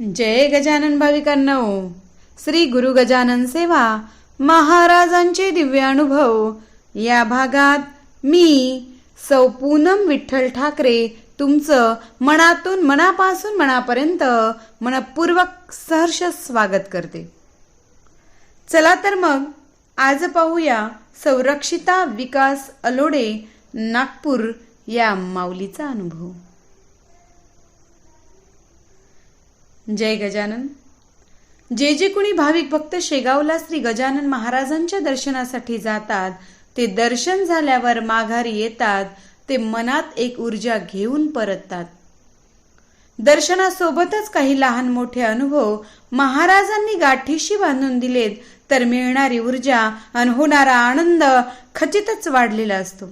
जय गजानन भाविकांनो, श्री गुरु गजानन सेवा महाराजांचे दिव्य अनुभव या भागात मी सौ पूनम विठ्ठल ठाकरे तुमचं मनापासून मनापर्यंत मनपूर्वक सहर्ष स्वागत करते. चला तर मग आज पाहूया संरक्षिता विकास अलोडे नागपूर या माऊलीचा अनुभव. जय गजानन. जे कोणी भाविक भक्त शेगावला श्री गजानन महाराजांच्या दर्शनासाठी जातात ते दर्शन झाल्यावर माघारी येतात ते मनात एक ऊर्जा घेऊन परततात. दर्शनासोबतच काही लहान मोठे अनुभव महाराजांनी गाठीशी बांधून दिलेत तर मिळणारी ऊर्जा आणि होणारा आनंद खचितच वाढलेला असतो.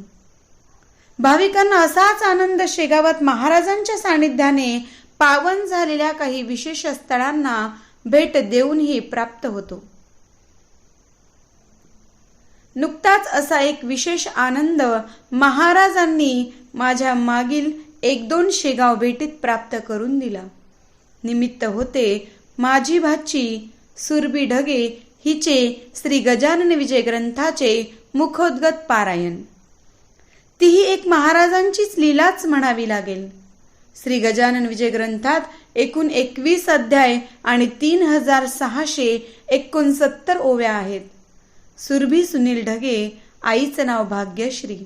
भाविकांना असाच आनंद शेगावात महाराजांच्या सानिध्याने पावन झालेल्या काही विशेष स्थळांना भेट देऊनही प्राप्त होतो. नुकताच असा एक विशेष आनंद महाराजांनी माझ्या मागील 1-2 शेगाव भेटीत प्राप्त करून दिला. निमित्त होते माझी भाची सुरभी ढगे हिचे श्री गजानन विजय ग्रंथाचे मुखोद्गत पारायण. तीही एक महाराजांचीच लीलाच म्हणावी लागेल. श्री गजानन विजय ग्रंथात एकूण 21 अध्याय आणि 3669 ओव्या आहेत. सुरभी सुनील ढगे आईचं नाव भाग्यश्री.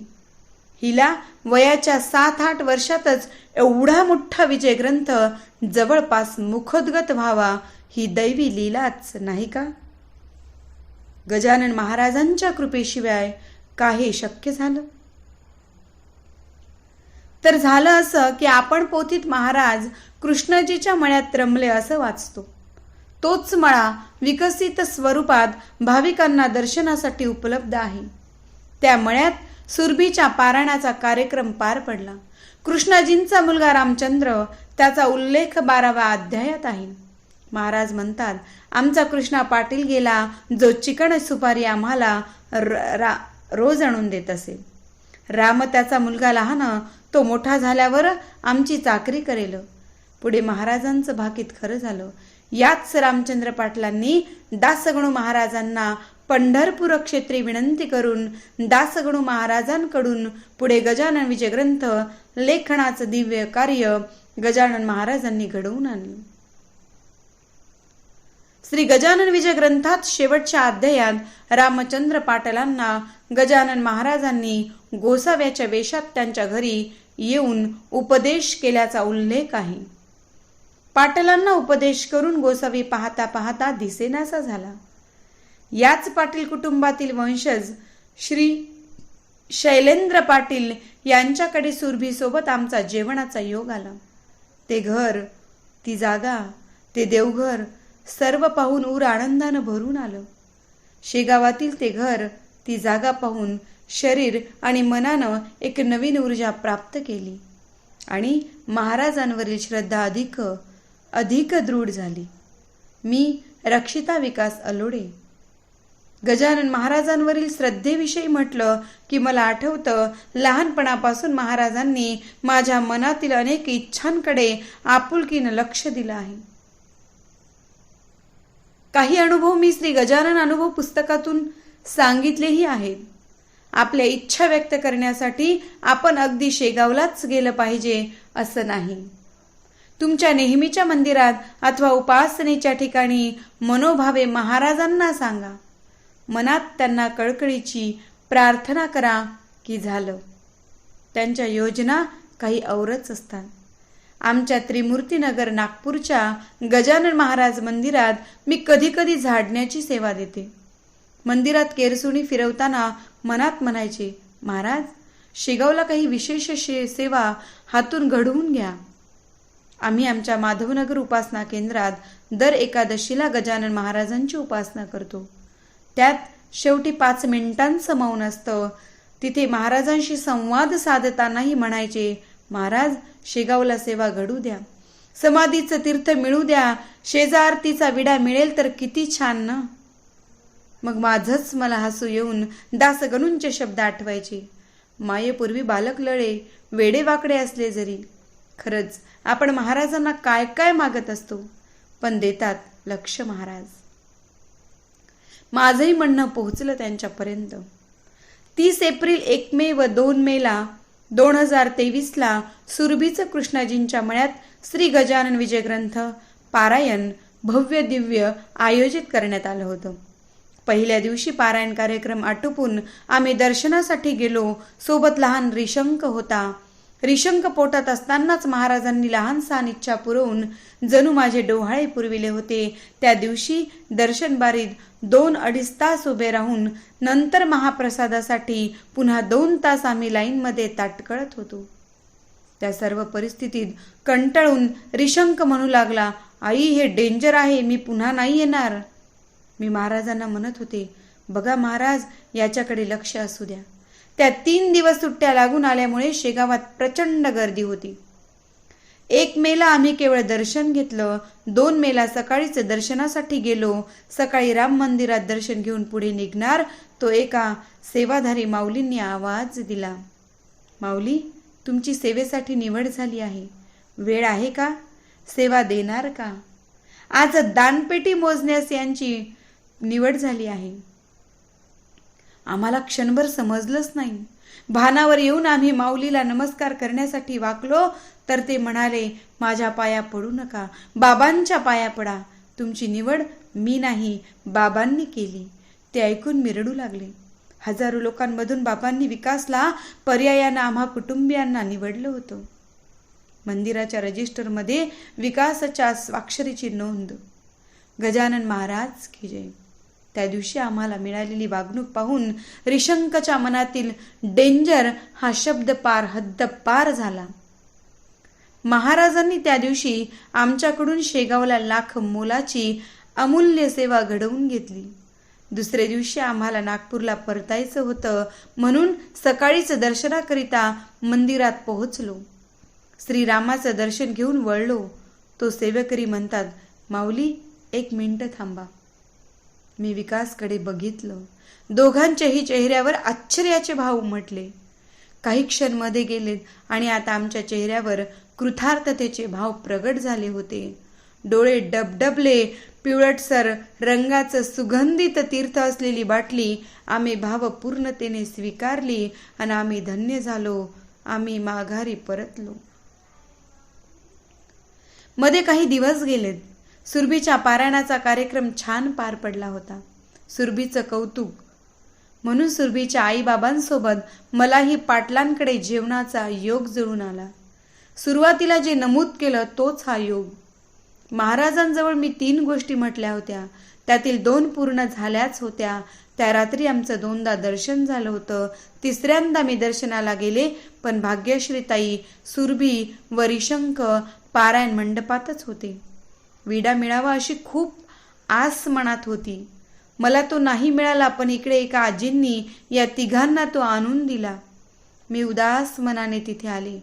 हिला वयाच्या 7-8 वर्षातच एवढा मोठा विजय ग्रंथ जवळपास मुखोद्गत व्हावा ही दैवी लीलाच नाही का? गजानन महाराजांच्या कृपेशिवाय काही शक्य झालं? तर झालं असं की आपण पोथीत महाराज कृष्णजीच्या मळ्यात रमले असं वाचतो. तोच मळा विकसित स्वरूपात भाविकांना दर्शनासाठी उपलब्ध आहे. त्या मळ्यात सुरभीच्या पारायणाचा कार्यक्रम पार पडला. कृष्णजींचा मुलगा रामचंद्र त्याचा उल्लेख 12व्या अध्यायात आहे. महाराज म्हणतात, आमचा कृष्णा पाटील गेला जो चिकन सुपारी आम्हाला रोज आणून देत असे. राम त्याचा मुलगा लहान, तो मोठा झाल्यावर आमची चाकरी करेल. पुढे महाराजांचं भाकीत खरं झालं. याच रामचंद्र पाटलांनी दासगणू महाराजांना पंढरपूर क्षेत्री विनंती करून दासगणू महाराजांकडून पुढे गजानन विजय ग्रंथ लेखनाचं दिव्य कार्य गजानन महाराजांनी घडवून आणलं. श्री गजानन विजय ग्रंथात शेवटच्या अध्यायात रामचंद्र पाटलांना गजानन महाराजांनी गोसाव्याच्या वेशात त्यांच्या घरी येऊन उपदेश केल्याचा उल्लेख आहे. पाटलांना उपदेश करून गोसावी पाहता पाहता दिसेनासा झाला. याच पाटील कुटुंबातील वंशज श्री शैलेंद्र पाटील यांच्याकडे सुरभीसोबत आमचा जेवणाचा योग आला. ते घर, ती जागा, ते देवघर सर्व पाहून ऊर आनंदानं भरून आलं. शेगावातील ते घर, ती जागा पाहून शरीर आणि मनानं एक नवीन ऊर्जा प्राप्त केली आणि महाराजांवरील श्रद्धा अधिक दृढ झाली. मी रक्षिता विकास अलोडे. गजानन महाराजांवरील श्रद्धेविषयी म्हटलं की मला आठवतं लहानपणापासून महाराजांनी माझ्या मनातील अनेक इच्छांकडे आपुलकीनं लक्ष दिलं आहे. काही अनुभव मी श्री गजानन अनुभव पुस्तकातून सांगितलेही आहेत. आपल्या इच्छा व्यक्त करण्यासाठी आपण अगदी शेगावलाच गेलं पाहिजे असं नाही. तुमच्या नेहमीच्या मंदिरात अथवा उपासनेच्या ठिकाणी मनोभावे महाराजांना सांगा. मनात त्यांना कळकळीची प्रार्थना करा की झालं. त्यांच्या योजना काही औरच असतात. आमच्या त्रिमूर्तीनगर नागपूरच्या गजानन महाराज मंदिरात मी कधी झाडण्याची सेवा देते. मंदिरात केरसुणी फिरवताना मनात म्हणायचे, महाराज शेगावला काही विशेष सेवा हातून घडवून घ्या. आम्ही आमच्या माधवनगर उपासना केंद्रात दर एकादशीला गजानन महाराजांची उपासना करतो. त्यात शेवटी 5 मिनिटांचं मौन असतं. तिथे महाराजांशी संवाद साधतानाही म्हणायचे, महाराज शेगावला सेवा घडू द्या, समाधीचं तीर्थ मिळू द्या, शेजारतीचा विडा मिळेल तर किती छान ना. मग माझंच मला हसू येऊन दासगणूंचे शब्द आठवायचे. मायेपूर्वी बालक लळे, वेडे वाकडे असले जरी. खरंच आपण महाराजांना काय काय मागत असतो, पण देतात लक्ष महाराज. माझंही म्हणणं पोहोचलं त्यांच्यापर्यंत. 30 एप्रिल 1 मे व 2 मेला 2023ला सुरभीचं कृष्णाजींच्या मळ्यात श्री गजानन विजय ग्रंथ पारायण भव्य दिव्य आयोजित करण्यात आलं होतं. पहिल्या दिवशी पारायण कार्यक्रम आटोपून आम्ही दर्शनासाठी गेलो. सोबत लहान रिशंक होता. रिशंक पोटात असतानाच महाराजांनी लहान सहान इच्छा पुरवून जणू माझे डोहाळे पुरविले होते. त्या दिवशी दर्शन बारीत 2-2.5 तास उभे राहून नंतर महाप्रसादासाठी पुन्हा 2 तास आम्ही लाईनमध्ये ताटकळत होतो. त्या सर्व परिस्थितीत कंटाळून रिशंक म्हणू लागला, आई हे डेंजर आहे, मी पुन्हा नाही येणार. मी महाराजांना म्हणत होते, बघा महाराज याच्याकडे लक्ष असू द्या. त्या 3 दिवस सुट्ट्या लागून आल्यामुळे शेगावात प्रचंड गर्दी होती. 1 मेला आम्ही केवळ दर्शन घेतलं. 2 मेला सकाळीच दर्शनासाठी गेलो. सकाळी राम मंदिरात दर्शन घेऊन पुढे निघणार तो एका सेवाधारी माऊलींनी आवाज दिला, माऊली तुमची सेवेसाठी निवड झाली आहे, वेळ आहे का, सेवा देणार का. आज दानपेटी मोजण्यास यांची निवड झाली आहे. आम्हाला क्षणभर समजलंच नाही. भानावर येऊन आम्ही माऊलीला नमस्कार करण्यासाठी वाकलो तर ते म्हणाले, माझ्या पाया पडू नका, बाबांच्या पाया पडा, तुमची निवड मी नाही बाबांनी केली. ते ऐकून मी रडू लागले. हजारो लोकांमधून बाबांनी विकासला पर्यायानं आम्हा कुटुंबियांना निवडलं होतं. मंदिराच्या रजिस्टरमध्ये विकासाच्या स्वाक्षरीची नोंद. गजानन महाराज की जय. त्या दिवशी आम्हाला मिळालेली वागणूक पाहून रिशंकच्या मनातील डेंजर हा शब्द पार हद्द पार झाला. महाराजांनी त्या दिवशी आमच्याकडून शेगावला लाख मोलाची अमूल्य सेवा घडवून घेतली. दुसऱ्या दिवशी आम्हाला नागपूरला परतायचं होतं म्हणून सकाळीच दर्शनाकरिता मंदिरात पोहोचलो. श्रीरामाचं दर्शन घेऊन वळलो. तो सेवेकरी म्हणतात, माऊली 1 मिनिट थांबा. मी विकासकडे बघितलं. दोघांच्याही चेहऱ्यावर आश्चर्याचे भाव उमटले. काही क्षण मध्ये गेलेत आणि आता आमच्या चेहऱ्यावर कृतार्थतेचे भाव प्रगट झाले होते. डोळे डबडबले. पिवळटसर रंगाचं सुगंधित तीर्थ असलेली बाटली आम्ही भावपूर्णतेने स्वीकारली आणि आम्ही धन्य झालो. आम्ही माघारी परतलो. मध्ये काही दिवस गेलेत. सुरभीच्या पारायणाचा कार्यक्रम छान पार पडला होता. सुरभीचं कौतुक म्हणून सुरभीच्या आईबाबांसोबत मलाही पाटलांकडे जेवणाचा योग जुळून आला. सुरुवातीला जे नमूद केलं तोच हा योग. महाराजांजवळ मी 3 गोष्टी म्हटल्या होत्या, त्यातील 2 पूर्ण झाल्याच होत्या. त्या रात्री आमचं 2दा दर्शन झालं होतं. 3ऱ्यांदा मी दर्शनाला गेले, पण भाग्यश्रीताई, सुरभी व रिशंक पारायण मंडपातच होते. विडा मिळावा अशी खूप आस मनात होती. मला तो नाही मिळाला, पण इकडे एका आजींनी या 3घांना तो आणून दिला. मी उदास मनाने तिथे आले.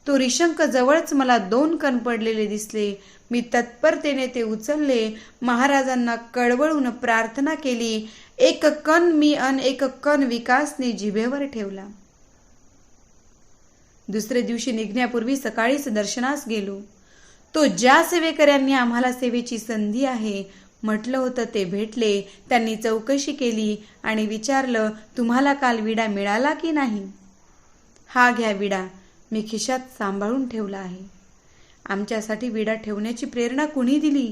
तो रिशंक जवळच मला 2 कण पडलेले दिसले. मी तत्परतेने ते उचलले. महाराजांना कळवळून प्रार्थना केली. 1 कण मी आणि 1 कण विकासने जिभेवर ठेवला. दुसऱ्या दिवशी निघण्यापूर्वी सकाळीच दर्शनास गेलो. तो ज्या सेवेकऱ्यांनी आम्हाला सेवेची संधी आहे म्हटलं होतं ते भेटले. त्यांनी चौकशी केली आणि विचारलं, तुम्हाला काल विडा मिळाला की नाही. हा घ्या विडा, मी खिशात सांभाळून ठेवला आहे. आमच्यासाठी विडा ठेवण्याची प्रेरणा कुणी दिली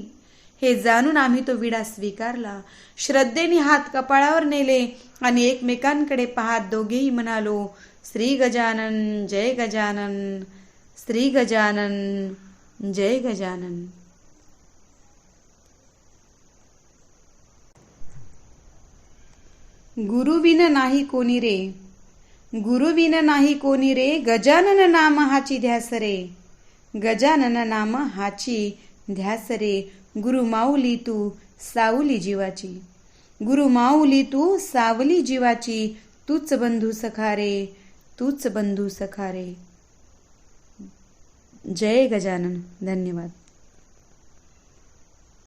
हे जाणून आम्ही तो विडा स्वीकारला. श्रद्धेने हात कपाळावर नेले आणि एकमेकांकडे पाहत दोघेही म्हणालो, श्री गजानन जय गजानन, श्री गजानन जय गजानन. गुरुविन नाही कोणी रे, गुरुविन नाही कोणी रे, गजानन नाम हाची ध्यास रे, गजानन नाम हाची ध्यास रे. गुरु माऊली तू सावली जीवाची, गुरु माऊली तू सावली जीवाची, तूच बंधू सखा रे, तूच बंधू सखा रे. जय गजानन. धन्यवाद.